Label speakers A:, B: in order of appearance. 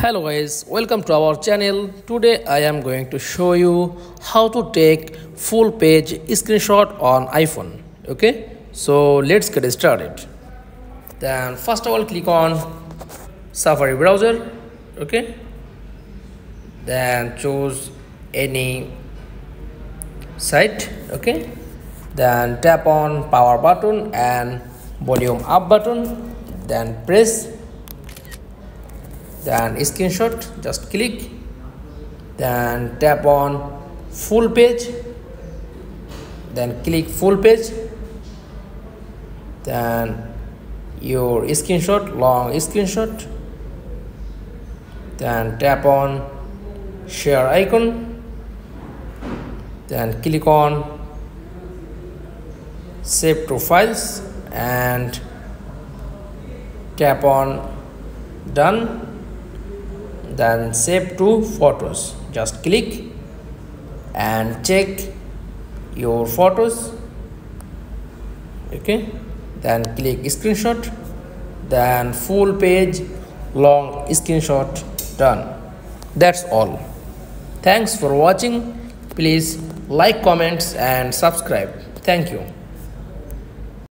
A: Hello guys, welcome to our channel. Today I am going to show you how to take full page screenshot on iPhone. Okay, so let's get started. Then first of all click on Safari browser. Okay, then choose any site. Okay, then tap on power button and volume up button, then press, then screenshot, just click, then tap on full page, then click full page, then your screenshot, long screenshot, then tap on share icon, then click on save to files and tap on done, then save to photos, just click and check your photos. Okay, then click screenshot, then full page long screenshot, done. That's all. Thanks for watching. Please like, comments and subscribe. Thank you.